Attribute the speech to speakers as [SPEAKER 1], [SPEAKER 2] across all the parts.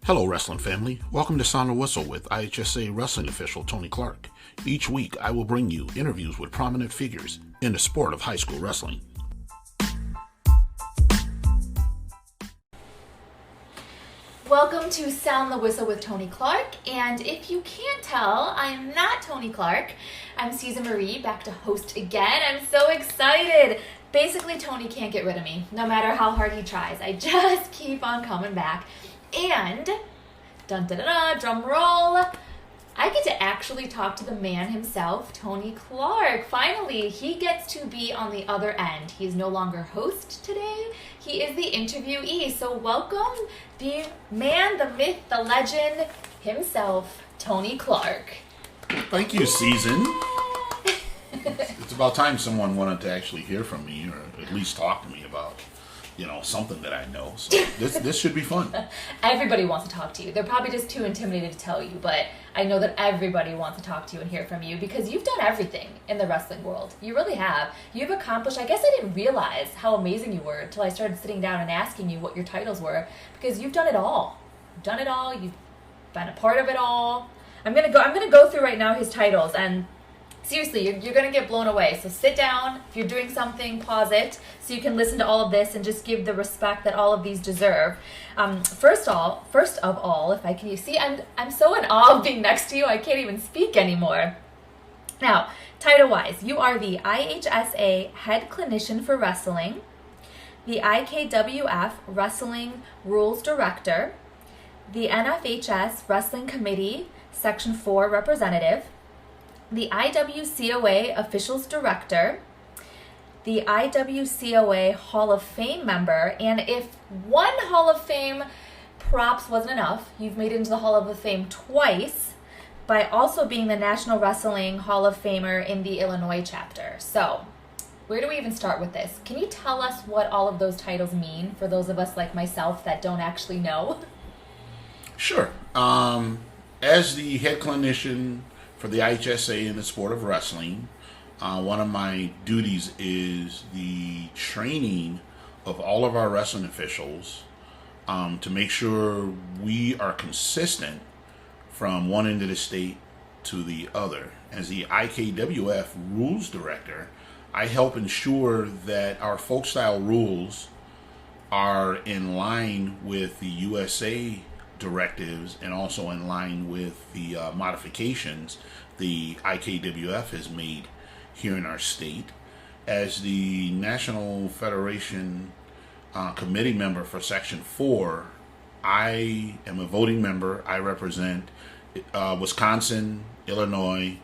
[SPEAKER 1] Hello, wrestling family. Welcome to Sound the Whistle with IHSA wrestling official Tony Clarke. Each week, I will bring you interviews with prominent figures in the sport of high school wrestling.
[SPEAKER 2] Welcome to Sound the Whistle with Tony Clarke, and if you can't tell, I'm not Tony Clarke. I'm Susan Marie, back to host again. I'm so excited. Basically, Tony can't get rid of me, no matter how hard he tries. I just keep on coming back. And, drum roll, I get to actually talk to the man himself, Tony Clarke. Finally, he gets to be on the other end. He is no longer host today. He is the interviewee. So welcome the man, the myth, the legend himself, Tony Clarke.
[SPEAKER 1] Thank you, Susan. It's about time someone wanted to actually hear from me, or at least talk to me about something that I know. So this should be fun.
[SPEAKER 2] Everybody wants to talk to you. They're probably just too intimidated to tell you, but I know that everybody wants to talk to you and hear from you because you've done everything in the wrestling world. You really have. You've accomplished, I guess I didn't realize how amazing you were until I started sitting down and asking you what your titles were, because you've done it all. You've done it all. You've been a part of it all. I'm gonna go through right now his titles, and seriously, you're going to get blown away. So sit down. If you're doing something, pause it so you can listen to all of this and just give the respect that all of these deserve. First of all, if I can, you see, I'm so in awe of being next to you, I can't even speak anymore. Now, title-wise, you are the IHSA Head Clinician for Wrestling, the IKWF Wrestling Rules Director, the NFHS Wrestling Committee Section 4 Representative, the IWCOA Officials Director, the IWCOA Hall of Fame member, and if one Hall of Fame props wasn't enough, you've made it into the Hall of Fame twice by also being the National Wrestling Hall of Famer in the Illinois chapter. So, where do we even start with this? Can you tell us what all of those titles mean for those of us like myself that don't actually know?
[SPEAKER 1] Sure. As the head clinician for the IHSA in the sport of wrestling, one of my duties is the training of all of our wrestling officials to make sure we are consistent from one end of the state to the other. As the IKWF Rules Director, I help ensure that our folk style rules are in line with the USA directives and also in line with the modifications the IKWF has made here in our state. As the National Federation committee member for Section 4, I am a voting member. I represent Wisconsin, Illinois,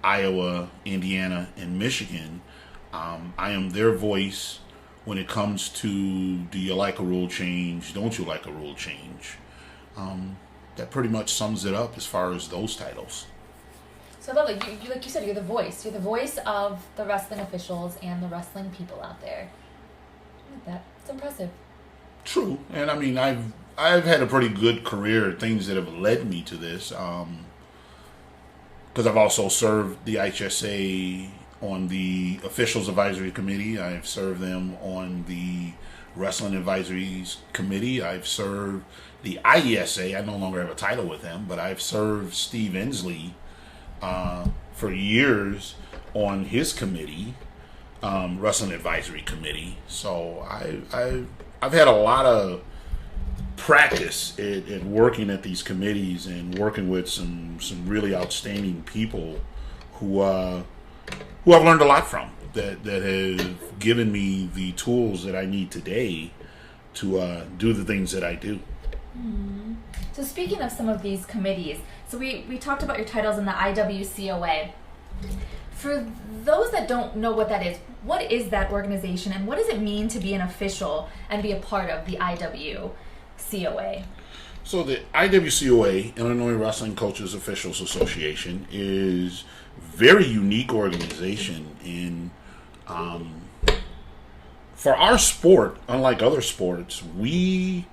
[SPEAKER 1] Iowa, Indiana, and Michigan. I am their voice when it comes to, do you like a rule change? Don't you like a rule change? That pretty much sums it up as far as those titles.
[SPEAKER 2] So lovely. You like you said, you're the voice. You're the voice of the wrestling officials and the wrestling people out there. I like that. It's impressive.
[SPEAKER 1] True. And I mean, I've had a pretty good career, things that have led me to this. Because I've also served the IHSA on the Officials Advisory Committee. I've served them on the Wrestling Advisories Committee. I've served the IHSA. I no longer have a title with them, but I've served Steve Inslee for years on his committee, Wrestling Advisory Committee. So I've had a lot of practice in working at these committees and working with some really outstanding people who I've learned a lot from, that have given me the tools that I need today to do the things that I do.
[SPEAKER 2] Mm-hmm. So speaking of some of these committees, so we talked about your titles in the IWCOA. For those that don't know what that is, what is that organization and what does it mean to be an official and be a part of the IWCOA?
[SPEAKER 1] So the IWCOA, Illinois Wrestling Coaches Officials Association, is a very unique organization in for our sport. Unlike other sports, we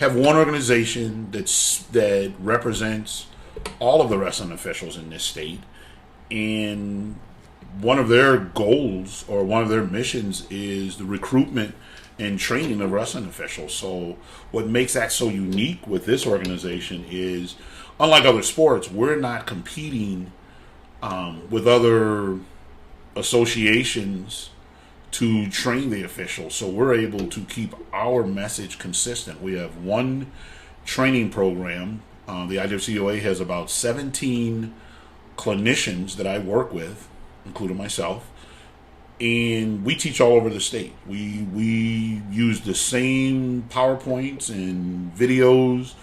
[SPEAKER 1] have one organization that represents all of the wrestling officials in this state, and one of their goals or one of their missions is the recruitment and training the wrestling officials. So what makes that so unique with this organization is, unlike other sports, we're not competing with other associations to train the officials. So we're able to keep our message consistent. We have one training program. The IWCOA has about 17 clinicians that I work with, including myself, and we teach all over the state. We use the same PowerPoints and videos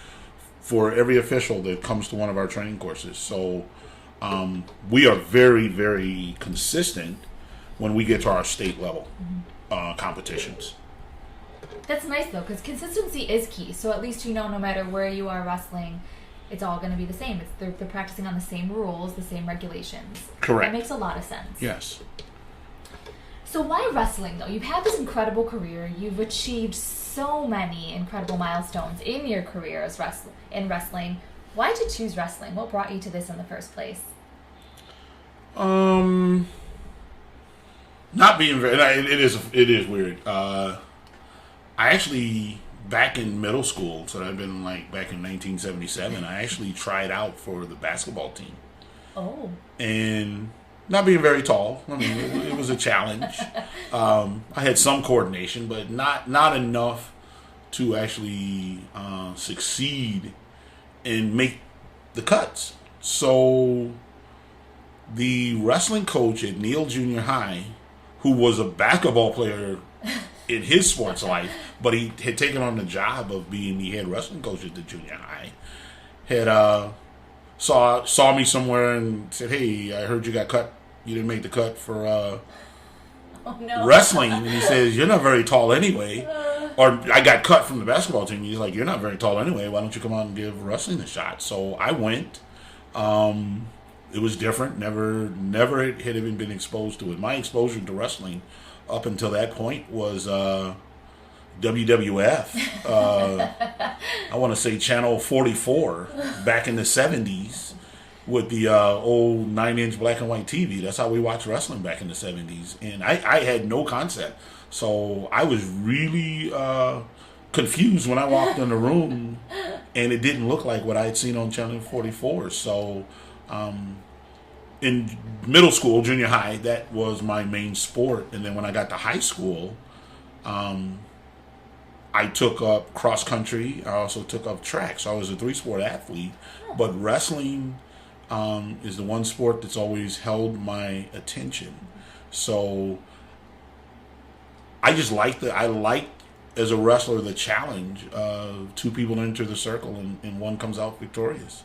[SPEAKER 1] for every official that comes to one of our training courses. So we are very, very consistent when we get to our state level competitions.
[SPEAKER 2] That's nice, though, because consistency is key. So at least no matter where you are wrestling, it's all going to be the same. They're practicing on the same rules, the same regulations.
[SPEAKER 1] Correct.
[SPEAKER 2] That makes a lot of sense.
[SPEAKER 1] Yes.
[SPEAKER 2] So why wrestling, though? You've had this incredible career. You've achieved so many incredible milestones in your career as in wrestling. Why did you choose wrestling? What brought you to this in the first place?
[SPEAKER 1] Not being very. It is weird. I actually, back in middle school, so I've been back in 1977. I actually tried out for the basketball team. Oh. And not being very tall. I mean, it was a challenge. I had some coordination, but not enough to actually succeed and make the cuts. So the wrestling coach at Neal Junior High, who was a basketball player in his sports life, but he had taken on the job of being the head wrestling coach at the junior high, had saw me somewhere and said, "Hey, I heard you got cut. You didn't make the cut for wrestling." And he says, "You're not very tall anyway." Or I got cut from the basketball team. He's like, "You're not very tall anyway. Why don't you come out and give wrestling a shot?" So I went. It was different. Never had even been exposed to it. My exposure to wrestling up until that point was WWF. I want to say Channel 44 back in the 70s with the old 9-inch black and white TV. That's how we watched wrestling back in the 70s. And I had no concept. So I was really confused when I walked in the room and it didn't look like what I had seen on Channel 44. So in middle school, junior high, that was my main sport. And then when I got to high school, I took up cross country. I also took up track. So I was a 3-sport athlete. But wrestling is the one sport that's always held my attention. So I just liked as a wrestler, the challenge of two people enter the circle and one comes out victorious.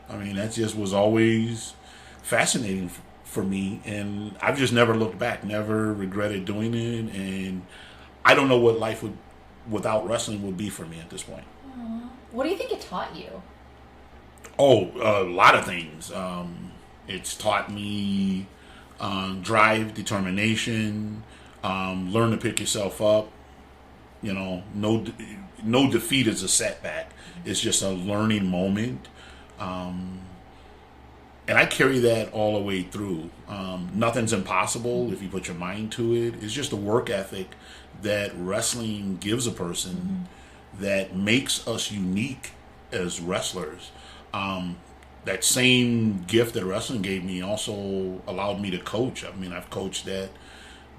[SPEAKER 1] I mean, that just was always fascinating for me, and I've just never looked back, never regretted doing it, and I don't know what life without wrestling would be for me at this point.
[SPEAKER 2] What do you think it taught you?
[SPEAKER 1] Oh, a lot of things. It's taught me drive, determination, learn to pick yourself up. You know, no defeat is a setback. It's just a learning moment. And I carry that all the way through. Nothing's impossible if you put your mind to it. It's just a work ethic that wrestling gives a person that makes us unique as wrestlers. That same gift that wrestling gave me also allowed me to coach. I mean, I've coached at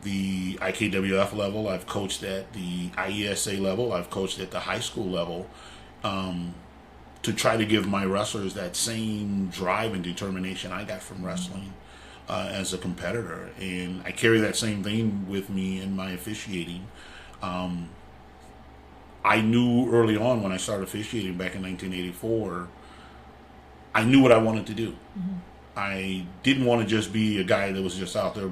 [SPEAKER 1] the IKWF level. I've coached at the IHSA level. I've coached at the high school level. To try to give my wrestlers that same drive and determination I got from wrestling as a competitor. And I carry that same thing with me in my officiating. I knew early on when I started officiating back in 1984, I knew what I wanted to do. I didn't want to just be a guy that was just out there,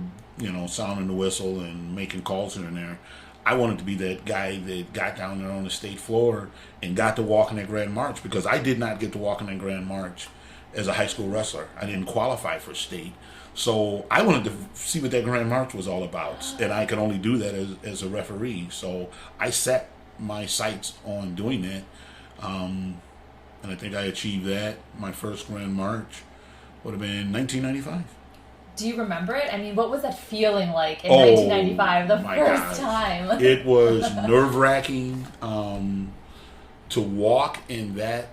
[SPEAKER 1] sounding the whistle and making calls here and there. I wanted to be that guy that got down there on the state floor and got to walk in that Grand March, because I did not get to walk in that Grand March as a high school wrestler. I didn't qualify for state. So I wanted to see what that Grand March was all about, and I could only do that as a referee. So I set my sights on doing that, and I think I achieved that. My first Grand March would have been 1995.
[SPEAKER 2] Do you remember it? I mean, what was that feeling like in
[SPEAKER 1] Oh,
[SPEAKER 2] 1995, the
[SPEAKER 1] my
[SPEAKER 2] first
[SPEAKER 1] gosh.
[SPEAKER 2] time?
[SPEAKER 1] It was nerve-wracking to walk in that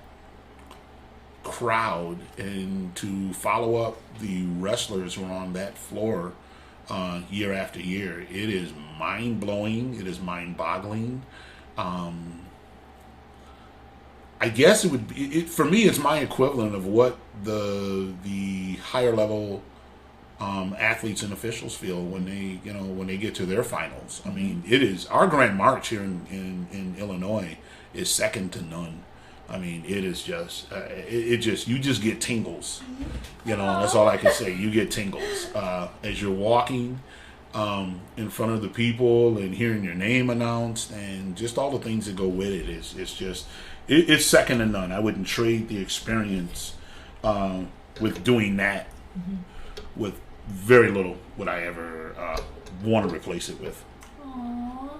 [SPEAKER 1] crowd and to follow up the wrestlers who are on that floor year after year. It is mind-blowing. It is mind-boggling. I guess it would be, for me, it's my equivalent of what the higher level athletes and officials feel when they get to their finals. I mean, it is, our Grand March here in Illinois is second to none. I mean, it is just you just get tingles. That's all I can say. You get tingles as you're walking in front of the people and hearing your name announced, and just all the things that go with it. It's second to none. I wouldn't trade the experience with doing that with very little would I ever want to replace it with.
[SPEAKER 2] Aww.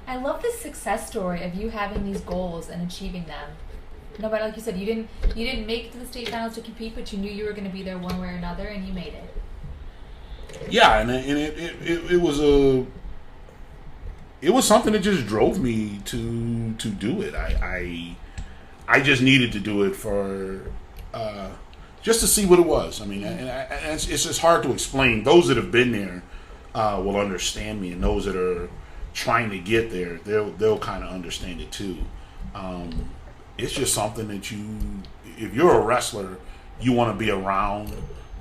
[SPEAKER 2] I love this success story of you having these goals and achieving them. No matter, like you said, you didn't make it to the state finals to compete, but you knew you were going to be there one way or another, and you made it.
[SPEAKER 1] Yeah, and it was something that just drove me to do it. I just needed to do it for just to see what it was. I mean, and it's just hard to explain. Those that have been there will understand me, and those that are trying to get there, they'll kind of understand it too. It's just something that if you're a wrestler, you want to be around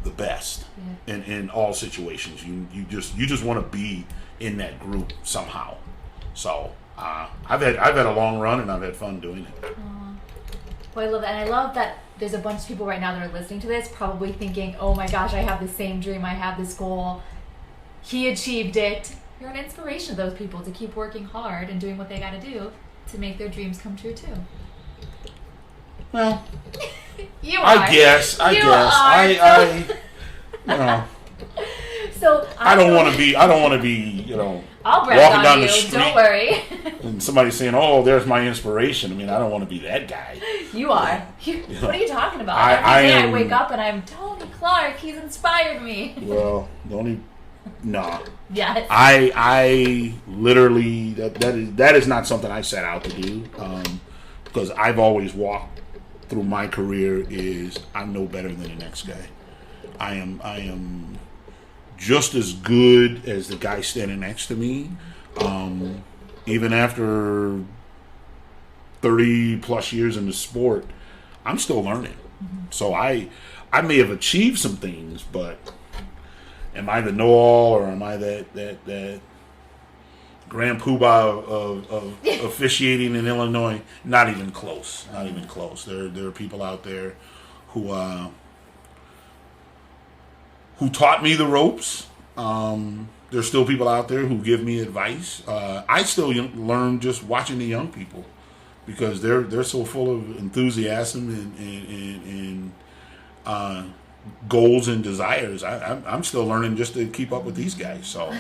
[SPEAKER 1] the best in all situations. You just want to be in that group somehow. So I've had a long run, and I've had fun doing it.
[SPEAKER 2] Aww. Well, I love that, and I love that there's a bunch of people right now that are listening to this probably thinking, oh my gosh, I have the same dream, I have this goal, he achieved it. You're an inspiration to those people to keep working hard and doing what they got to do to make their dreams come true too.
[SPEAKER 1] Well,
[SPEAKER 2] you are.
[SPEAKER 1] I guess.
[SPEAKER 2] Are. So
[SPEAKER 1] I don't want to be,
[SPEAKER 2] I'll brag
[SPEAKER 1] walking
[SPEAKER 2] on
[SPEAKER 1] down
[SPEAKER 2] you.
[SPEAKER 1] the street.
[SPEAKER 2] Don't worry.
[SPEAKER 1] And somebody saying, "Oh, there's my inspiration." I mean, I don't want to be that guy.
[SPEAKER 2] You are. What are you talking about? Every day I wake up and I'm Tony Clarke. He's inspired me.
[SPEAKER 1] Well, no.
[SPEAKER 2] Yes.
[SPEAKER 1] I literally that is not something I set out to do, because I've always walked through my career is I'm no better than the next guy. I am just as good as the guy standing next to me. Even after 30 plus years in the sport, I'm still learning. So I may have achieved some things, but am I the know-all, or am I that grand poobah of officiating in Illinois? Not even close. Not even close. There are people out there who taught me the ropes. There's still people out there who give me advice. I still learn just watching the young people, because they're so full of enthusiasm and goals and desires. I'm still learning just to keep up with these guys. So,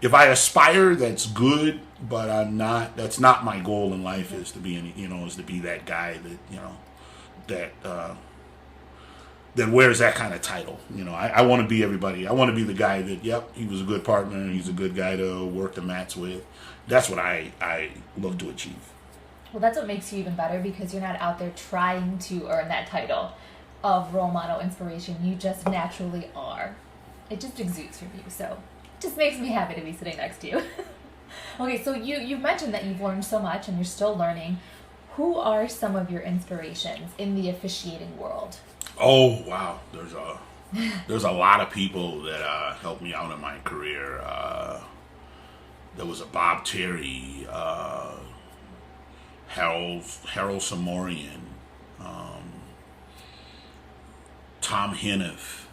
[SPEAKER 1] if I aspire, that's good, but I'm not. That's not my goal in life. Is to be that guy that wears that kind of title. I want to be everybody. I want to be the guy that, he was a good partner. He's a good guy to work the mats with. That's what I look to achieve.
[SPEAKER 2] Well, that's what makes you even better, because you're not out there trying to earn that title of role model inspiration. You just naturally are. It just exudes from you. So it just makes me happy to be sitting next to you. Okay, so you've mentioned that you've learned so much and you're still learning. Who are some of your inspirations in the officiating world?
[SPEAKER 1] Oh, wow. There's a lot of people that helped me out in my career. There was a Bob Terry, Harold Samorian, Tom Henneth,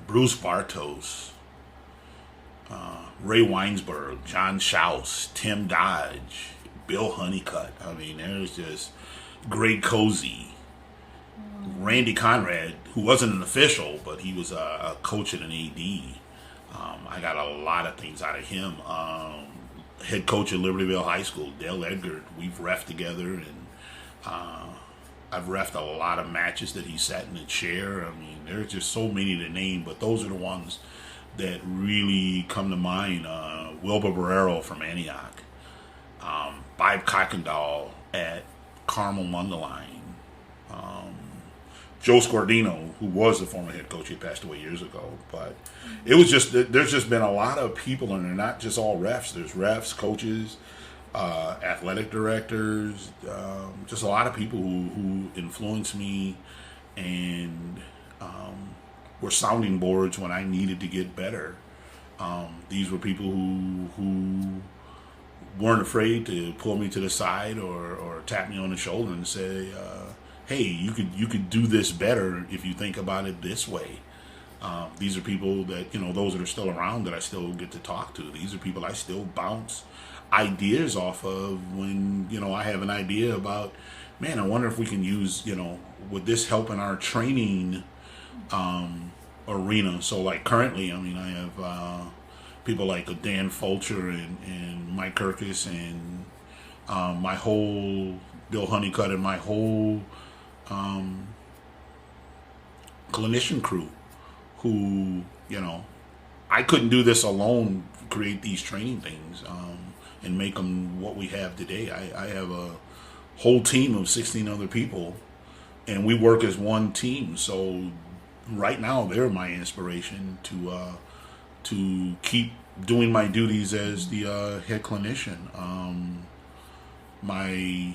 [SPEAKER 1] Bruce Bartos, Ray Weinsberg, John Schaus, Tim Dodge, Bill Honeycutt. I mean, there's just Greg Cozy, Randy Conrad, who wasn't an official, but he was a coach and an AD. I got a lot of things out of him. Head coach at Libertyville High School, Dale Edgar. We've reffed together, and I've refed a lot of matches that he sat in the chair. I mean, there's just so many to name, but those are the ones that really come to mind. Wilbur Barrero from Antioch, Bob Kuykendall at Carmel Mundelein, Joe Scordino, who was the former head coach. He passed away years ago. But it was just, there's just been a lot of people, and they're not just all refs. There's refs, coaches, athletic directors, just a lot of people who influenced me and were sounding boards when I needed to get better. These were people who weren't afraid to pull me to the side or tap me on the shoulder and say, hey, you could do this better if you think about it this way. These are people that, those that are still around that I still get to talk to. These are people I still bounce ideas off of when, I have an idea about, man, I wonder if we can use, would this help in our training arena? So like currently, I have people like Dan Fulcher and Mike Kirkus and my whole Bill Honeycutt and my whole clinician crew who, I couldn't do this alone, create these training things and make them what we have today. I have a whole team of 16 other people, and we work as one team. So right now, they're my inspiration to keep doing my duties as the head clinician. My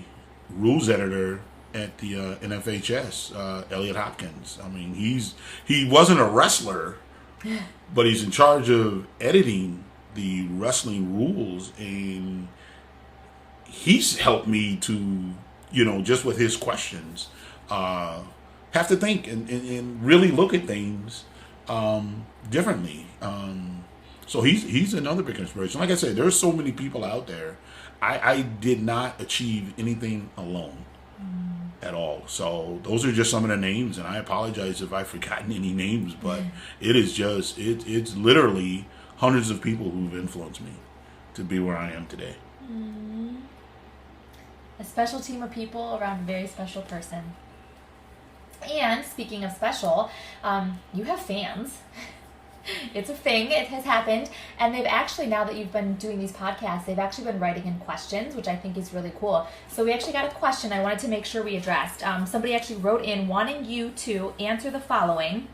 [SPEAKER 1] rules editor at the NFHS, Elliot Hopkins. He wasn't a wrestler, but he's in charge of editing the wrestling rules, and he's helped me to, just with his questions, have to think and really look at things differently. So he's another big inspiration. Like I said, there's so many people out there. I did not achieve anything alone at all. So those are just some of the names, and I apologize if I've forgotten any names, but it is just, it's literally hundreds of people who've influenced me to be where I am today.
[SPEAKER 2] A special team of people around a very special person. And speaking of special, you have fans. It's a thing. It has happened. And they've actually, now that you've been doing these podcasts, they've actually been writing in questions, which I think is really cool. So we actually got a question I wanted to make sure we addressed. Somebody actually wrote in wanting you to answer the following.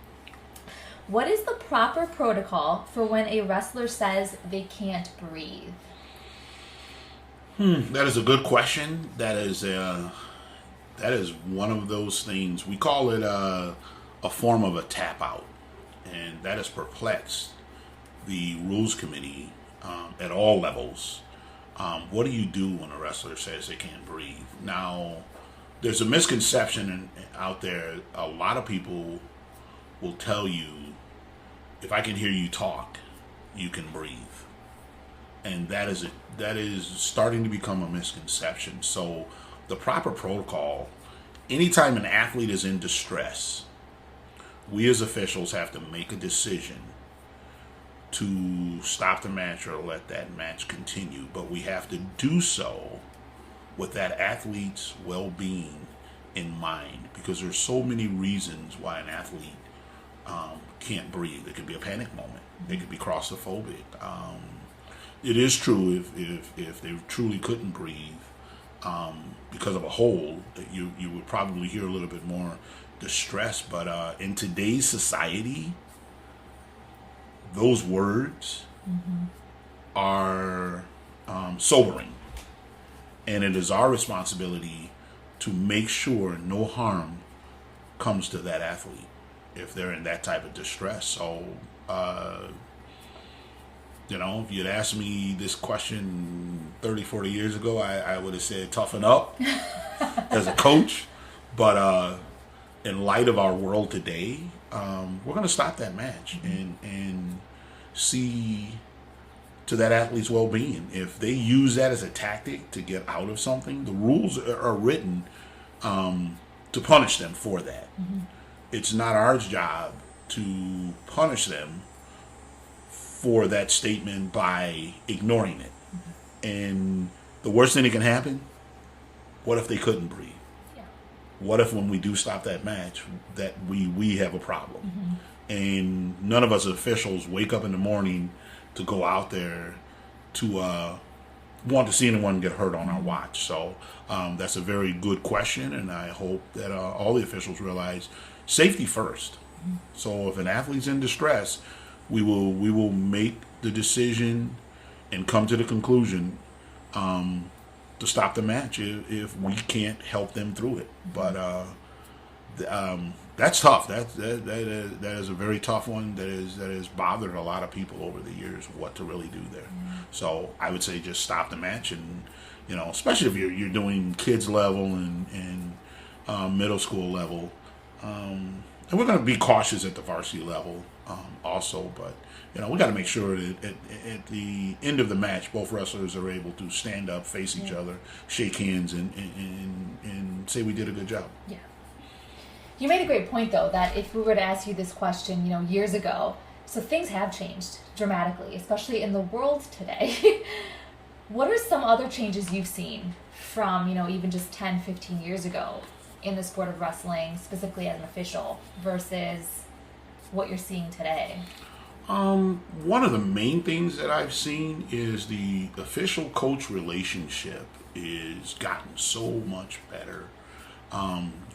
[SPEAKER 2] What is the proper protocol for when a wrestler says they can't breathe?
[SPEAKER 1] That is a good question. That is one of those things. We call it a form of a tap out. And that has perplexed the rules committee at all levels. What do you do when a wrestler says they can't breathe? Now, there's a misconception out there. A lot of people will tell you, if I can hear you talk, you can breathe. And that is starting to become a misconception. So the proper protocol, anytime an athlete is in distress, we as officials have to make a decision to stop the match or let that match continue. But we have to do so with that athlete's well-being in mind, because there's so many reasons why an athlete can't breathe. It could be a panic moment. It could be claustrophobic. It is true if they truly couldn't breathe because of a hole, you would probably hear a little bit more distress. But in today's society, those words are sobering, and it is our responsibility to make sure no harm comes to that athlete if they're in that type of distress. So if you'd asked me this question 30, 40 years ago, I would have said toughen up as a coach. But in light of our world today, we're going to stop that match and see to that athlete's well-being. If they use that as a tactic to get out of something, the rules are written to punish them for that. It's not our job to punish them for that statement by ignoring it. And the worst thing that can happen, what if they couldn't breathe?
[SPEAKER 2] Yeah.
[SPEAKER 1] what if when we do stop that match that we have a problem, and none of us officials wake up in the morning to go out there to want to see anyone get hurt on our watch. So that's a very good question, and I hope that all the officials realize safety first. So if an athlete's in distress, we will make the decision and come to the conclusion to stop the match if we can't help them through it. But that's tough. That is a very tough one. That has bothered a lot of people over the years. What to really do there. So I would say just stop the match, and especially if you're doing kids level and middle school level. And we're going to be cautious at the varsity level also, but we got to make sure that at the end of the match, both wrestlers are able to stand up, face each other, shake hands, and say we did a good job.
[SPEAKER 2] Yeah. You made a great point, though, that if we were to ask you this question, years ago, so things have changed dramatically, especially in the world today. What are some other changes you've seen from, even just 10, 15 years ago in the sport of wrestling, specifically as an official, versus what you're seeing today?
[SPEAKER 1] One of the main things that I've seen is the official-coach relationship is gotten so much better.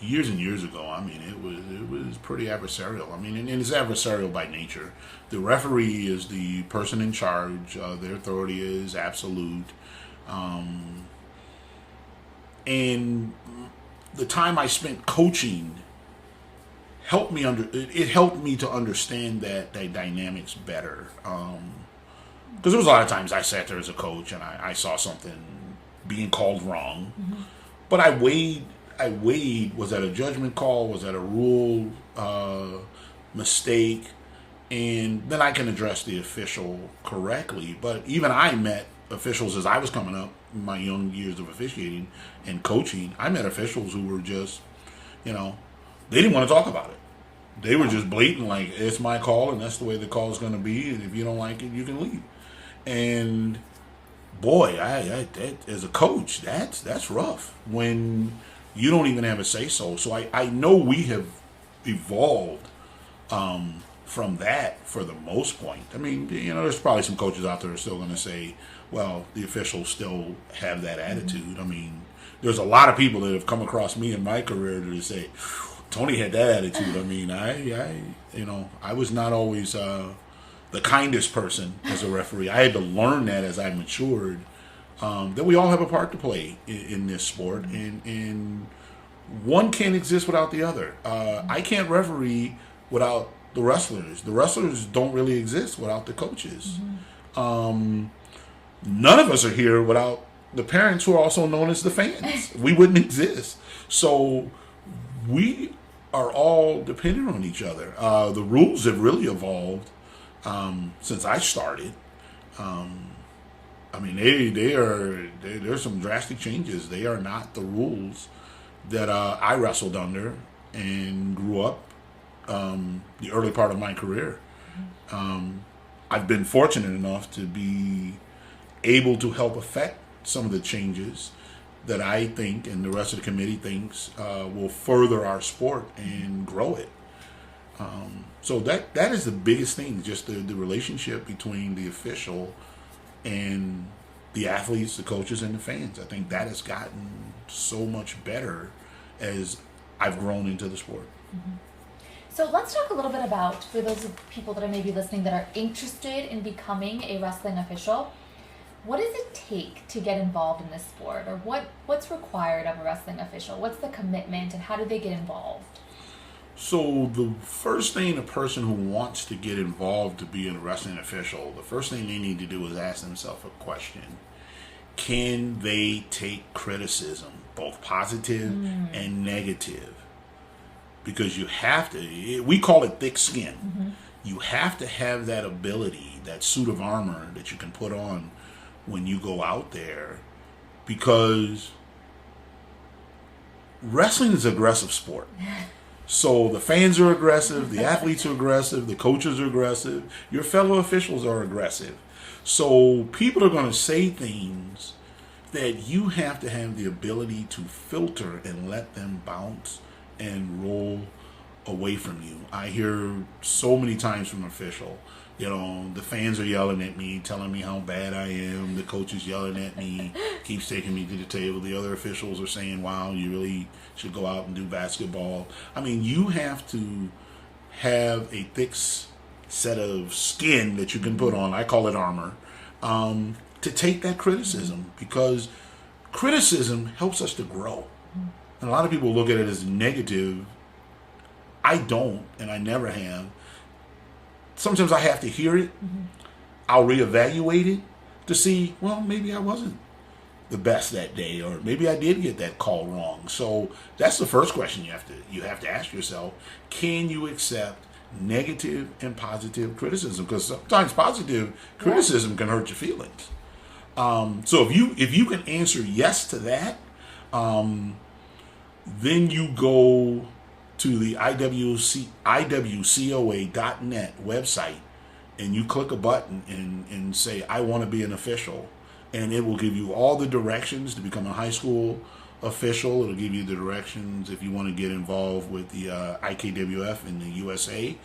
[SPEAKER 1] Years and years ago, it was pretty adversarial. And it's adversarial by nature. The referee is the person in charge. Their authority is absolute. And the time I spent coaching helped me to understand that dynamics better. Because there was a lot of times I sat there as a coach and I saw something being called wrong, but I weighed, was that a judgment call? Was that a rule mistake? And then I can address the official correctly. But even I met officials as I was coming up in my young years of officiating and coaching. I met officials who were just, they didn't want to talk about it. They were just blatant, like, it's my call and that's the way the call is going to be. And if you don't like it, you can leave. And boy, I as a coach, that's rough when you don't even have a say-so. So I know we have evolved from that for the most point. There's probably some coaches out there who are still going to say, well, the officials still have that attitude. There's a lot of people that have come across me in my career to say, Tony had that attitude. I was not always the kindest person as a referee. I had to learn that as I matured, that we all have a part to play in this sport, and one can't exist without the other. I can't referee without the wrestlers. The wrestlers don't really exist without the coaches. None of us are here without the parents, who are also known as the fans. We wouldn't exist. So we are all dependent on each other. The rules have really evolved since I started. There's some drastic changes. They are not the rules that I wrestled under and grew up the early part of my career. I've been fortunate enough to be able to help affect some of the changes that I think and the rest of the committee thinks will further our sport and grow it. So that is the biggest thing, just the relationship between the official and the athletes, the coaches, and the fans. I think that has gotten so much better as I've grown into the sport.
[SPEAKER 2] So let's talk a little bit about, for those people that are maybe listening that are interested in becoming a wrestling official, what does it take to get involved in this sport? Or what's required of a wrestling official? What's the commitment, and how do they get involved?
[SPEAKER 1] So the first thing a person who wants to get involved to be a wrestling official, the first thing they need to do is ask themselves a question. Can they take criticism, both positive and negative? Because you have to, we call it thick skin. You have to have that ability, that suit of armor that you can put on when you go out there, because wrestling is an aggressive sport. So the fans are aggressive, the athletes are aggressive, the coaches are aggressive, your fellow officials are aggressive. So people are going to say things that you have to have the ability to filter and let them bounce and roll away from you. I hear so many times from an official, the fans are yelling at me, telling me how bad I am. The coach is yelling at me, keeps taking me to the table. The other officials are saying, wow, you really should go out and do basketball. I mean, you have to have a thick set of skin that you can put on. I call it armor. To take that criticism, because criticism helps us to grow. And a lot of people look at it as negative. I don't, and I never have. Sometimes I have to hear it. I'll reevaluate it to see, well, maybe I wasn't the best that day, or maybe I did get that call wrong. So that's the first question you have to ask yourself. Can you accept negative and positive criticism? Because sometimes positive criticism can hurt your feelings. So if you can answer yes to that, then you go to the IWCOA.net website and you click a button and say, I want to be an official. And it will give you all the directions to become a high school official. It'll give you the directions if you want to get involved with the IKWF in the USA.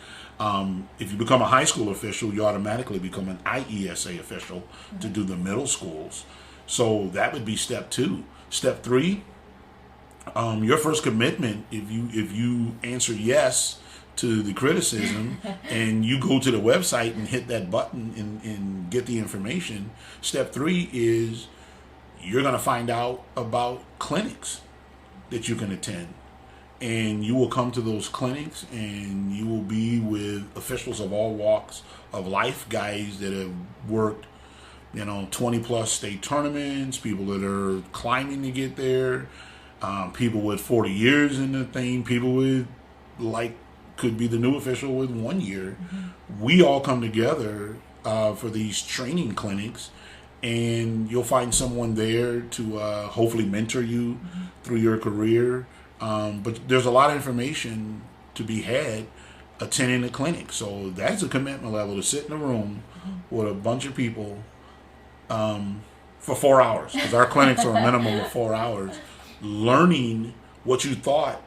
[SPEAKER 1] If you become a high school official, you automatically become an IHSA official to do the middle schools. So that would be step 2. Step 3, your first commitment, if you answer yes to the criticism and you go to the website and hit that button and get the information, step 3 is you're going to find out about clinics that you can attend. And you will come to those clinics and you will be with officials of all walks of life, guys that have worked, 20 plus state tournaments, people that are climbing to get there, people with 40 years in the thing, people with could be the new official with 1 year. We all come together for these training clinics, and you'll find someone there to hopefully mentor you through your career. But there's a lot of information to be had attending the clinic. So that's a commitment level, to sit in a room with a bunch of people for 4 hours, because our clinics are a minimum of 4 hours, learning what you thought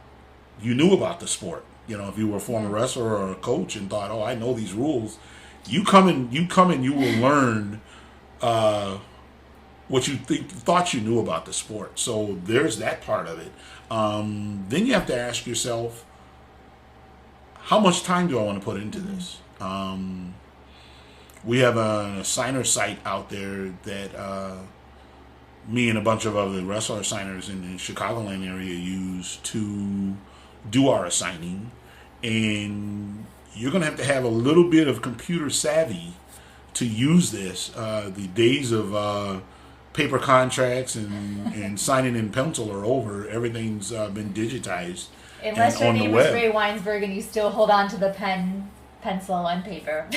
[SPEAKER 1] you knew about the sport. If you were a former wrestler or a coach and thought, oh, I know these rules, you come and you will learn what you thought you knew about the sport. So there's that part of it. Then you have to ask yourself, how much time do I want to put into this? We have an assigner site out there that me and a bunch of other wrestler assigners in the Chicagoland area use to do our assigning. And you're going to have a little bit of computer savvy to use this. The days of paper contracts and signing in pencil are over. Everything's been digitized.
[SPEAKER 2] Unless your name is Ray Weinsberg and you still hold on to the pen, pencil, and paper.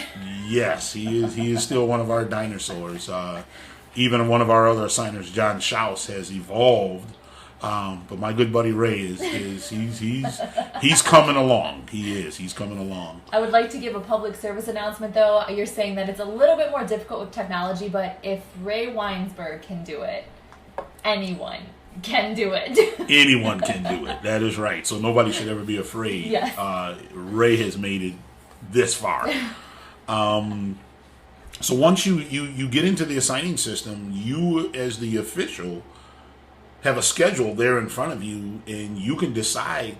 [SPEAKER 2] Yes,
[SPEAKER 1] he is still one of our dinosaurs. Even one of our other assigners, John Schaus, has evolved. But my good buddy Ray he's coming along. He's coming along.
[SPEAKER 2] I would like to give a public service announcement, though. You're saying that it's a little bit more difficult with technology, but if Ray Weinsberg can do it, anyone can do it.
[SPEAKER 1] Anyone can do it. That is right. So nobody should ever be afraid.
[SPEAKER 2] Yes.
[SPEAKER 1] Ray has made it this far. So once you get into the assigning system, you as the official have a schedule there in front of you, and you can decide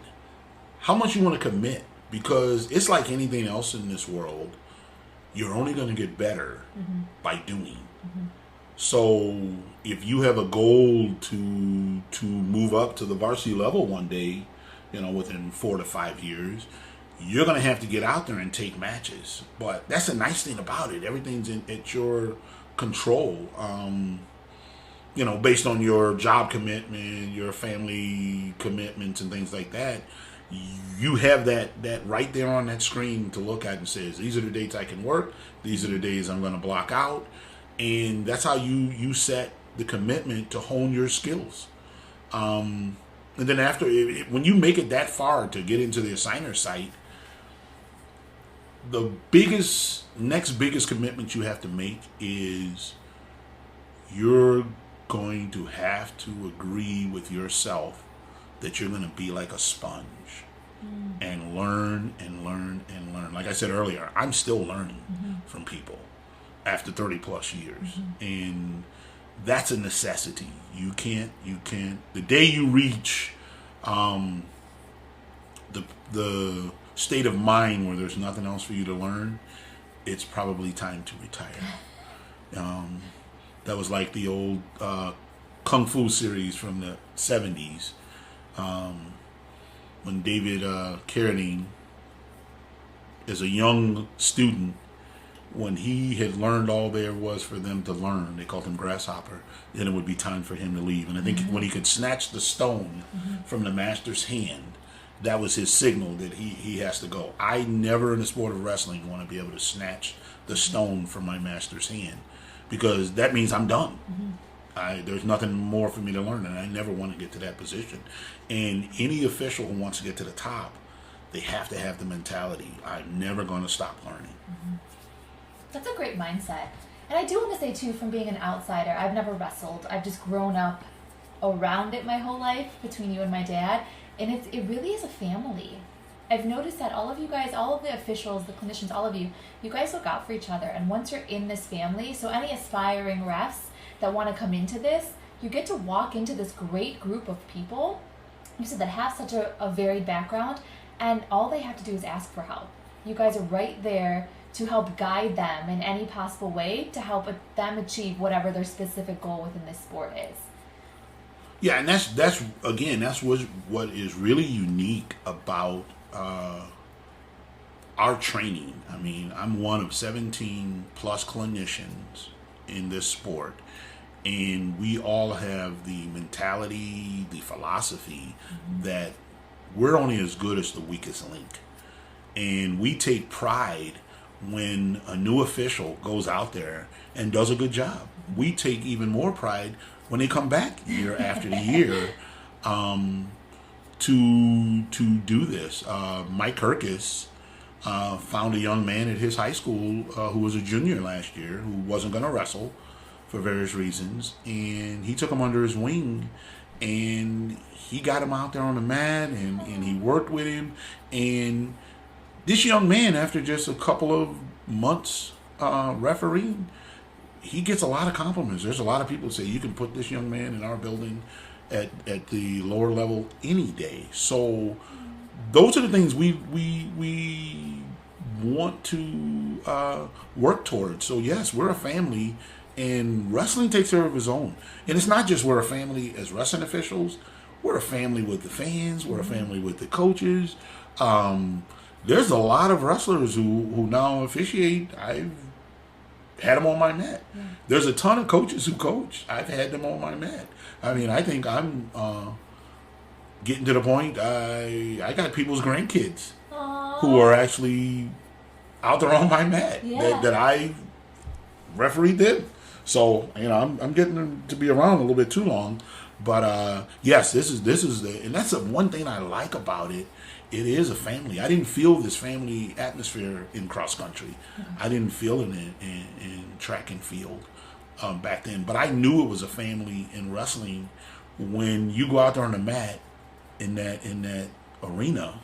[SPEAKER 1] how much you want to commit, because it's like anything else in this world. You're only going to get better by doing. So if you have a goal to move up to the varsity level one day, within 4 to 5 years, you're going to have to get out there and take matches. But that's the nice thing about it. Everything's at your control. Based on your job commitment, your family commitments and things like that, you have that right there on that screen to look at and says, these are the dates I can work, these are the days I'm going to block out. And that's how you set the commitment to hone your skills. And then after, when you make it that far to get into the assigner site, the next biggest commitment you have to make is you're going to have to agree with yourself that you're going to be like a sponge and learn and learn and learn. Like I said earlier, I'm still learning from people after 30 plus years. And that's a necessity. You can't, the day you reach the state of mind where there's nothing else for you to learn, it's probably time to retire. That was like the old Kung Fu series from the 70s. When David Carradine, as a young student, when he had learned all there was for them to learn, they called him Grasshopper, then it would be time for him to leave. And I think when he could snatch the stone from the master's hand, that was his signal that he has to go. I never in the sport of wrestling want to be able to snatch the stone from my master's hand, because that means I'm done. There's nothing more for me to learn, and I never want to get to that position. And any official who wants to get to the top, they have to have the mentality, I'm never going to stop learning.
[SPEAKER 2] That's a great mindset. And I do want to say, too, from being an outsider, I've never wrestled. I've just grown up around it my whole life, between you and my dad. And it really is a family. I've noticed that all of you guys, all of the officials, the clinicians, all of you guys look out for each other. And once you're in this family, so any aspiring refs that want to come into this, you get to walk into this great group of people, you said, that have such a varied background, and all they have to do is ask for help. You guys are right there to help guide them in any possible way to help them achieve whatever their specific goal within this sport is.
[SPEAKER 1] Yeah, and that's what is really unique about our training. I mean, I'm one of 17 plus clinicians in this sport, and we all have the mentality, the philosophy that we're only as good as the weakest link. And we take pride when a new official goes out there and does a good job. We take even more pride when they come back year after year to do this. Mike Kirkus found a young man at his high school who was a junior last year who wasn't going to wrestle for various reasons, and he took him under his wing, and he got him out there on the mat, and he worked with him. And this young man, after just a couple of months refereeing, he gets a lot of compliments. There's a lot of people who say, you can put this young man in our building at the lower level any day. So those are the things we want to work towards. So yes, we're a family, and wrestling takes care of its own. And it's not just we're a family as wrestling officials. We're a family with the fans. We're a family with the coaches. There's a lot of wrestlers who now officiate. I've had them on my mat. There's a ton of coaches who coach. I've had them on my mat. I mean, I think I'm getting to the point. I got people's grandkids who are actually out there on my mat that I refereed them. So I'm getting to be around a little bit too long. But yes, this is and that's the one thing I like about it. It is a family. I didn't feel this family atmosphere in cross country. I didn't feel it in track and field back then. But I knew it was a family in wrestling when you go out there on the mat in that arena,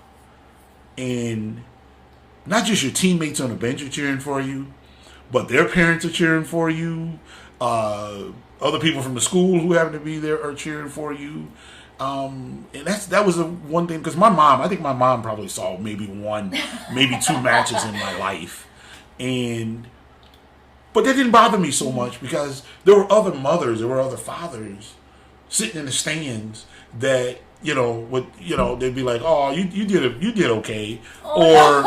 [SPEAKER 1] and not just your teammates on the bench are cheering for you, but their parents are cheering for you. Other people from the school who happen to be there are cheering for you. And that was the one thing, because I think my mom probably saw maybe two matches in my life, but that didn't bother me so much, because there were other mothers, there were other fathers sitting in the stands that they'd be like, oh, you did okay, or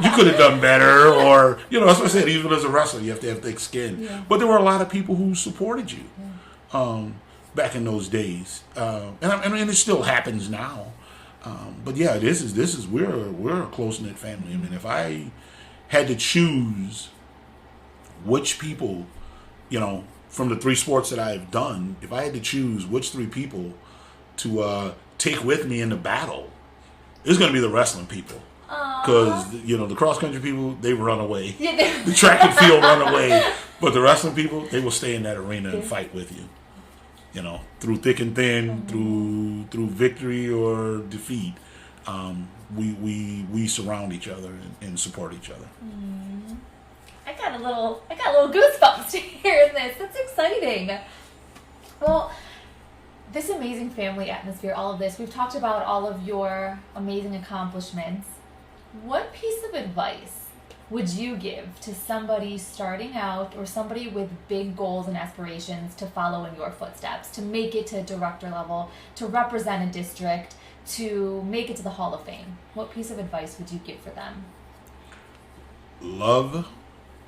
[SPEAKER 1] you could have done better, or that's what I said. Even as a wrestler, you have to have thick skin. But there were a lot of people who supported you. Back in those days, and I mean it still happens now, but yeah, we're a close knit family. I mean, if I had to choose which people, from the three sports that I've done, if I had to choose which three people to take with me in the battle, it's going to be the wrestling people, because the cross country people, they run away, the track and field run away, but the wrestling people, they will stay in that arena and fight with you. through thick and thin, through victory or defeat, we surround each other and support each other.
[SPEAKER 2] I got a little goosebumps to hear this. That's exciting. Well, this amazing family atmosphere, all of this, we've talked about all of your amazing accomplishments. What piece of advice would you give to somebody starting out or somebody with big goals and aspirations to follow in your footsteps, to make it to director level, to represent a district, to make it to the Hall of Fame? What piece of advice would you give for them?
[SPEAKER 1] Love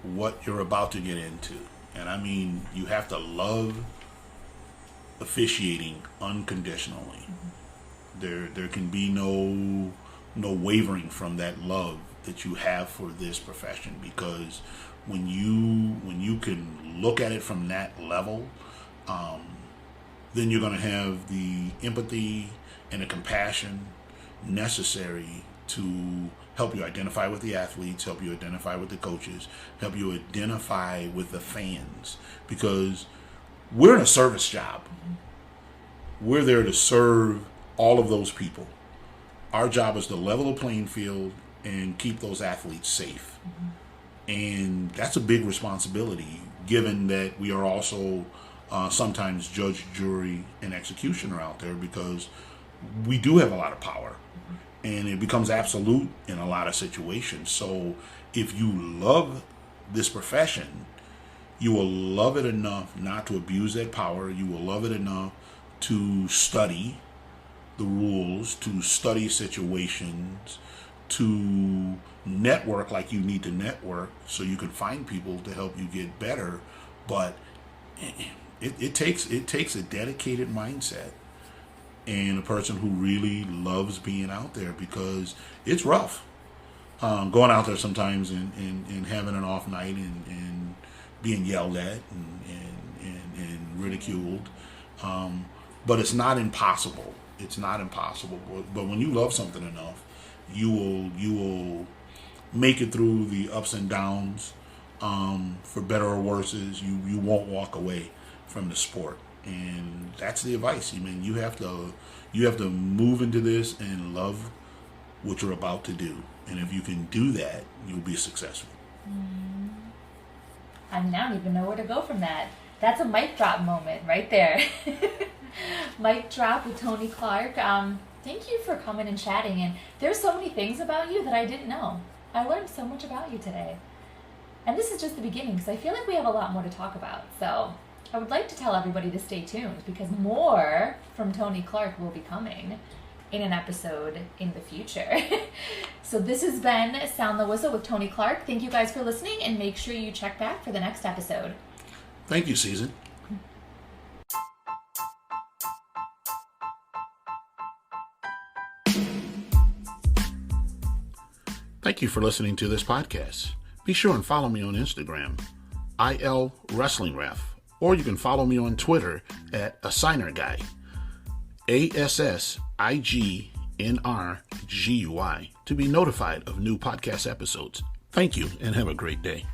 [SPEAKER 1] what you're about to get into. And I mean, you have to love officiating unconditionally. There can be no wavering from that love that you have for this profession, because when you can look at it from that level, then you're going to have the empathy and the compassion necessary to help you identify with the athletes, help you identify with the coaches, help you identify with the fans, because we're in a service job. We're there to serve all of those people. Our job is to level the playing field and keep those athletes safe. And that's a big responsibility, given that we are also sometimes judge, jury, and executioner out there, because we do have a lot of power. And it becomes absolute in a lot of situations. So if you love this profession, you will love it enough not to abuse that power. You will love it enough to study the rules, to study situations, to network like you need to network so you can find people to help you get better. But it takes a dedicated mindset and a person who really loves being out there, because it's rough going out there sometimes and having an off night and being yelled at and ridiculed. But it's not impossible. It's not impossible. But when you love something enough, you will make it through the ups and downs, for better or worse. You won't walk away from the sport, and that's the advice. I mean, you have to move into this and love what you're about to do, and if you can do that, you'll be successful.
[SPEAKER 2] I mean, I don't even know where to go from that. That's a mic drop moment right there. Mic drop with Tony Clarke. Thank you for coming and chatting. And there's so many things about you that I didn't know. I learned so much about you today. And this is just the beginning, because I feel like we have a lot more to talk about. So I would like to tell everybody to stay tuned, because more from Tony Clarke will be coming in an episode in the future. So this has been Sound the Whistle with Tony Clarke. Thank you guys for listening, and make sure you check back for the next episode.
[SPEAKER 1] Thank you, Susan. Thank you for listening to this podcast. Be sure and follow me on Instagram, IL Wrestling Ref, or you can follow me on Twitter at Assigner Guy, ASSIGNRGUI, to be notified of new podcast episodes. Thank you and have a great day.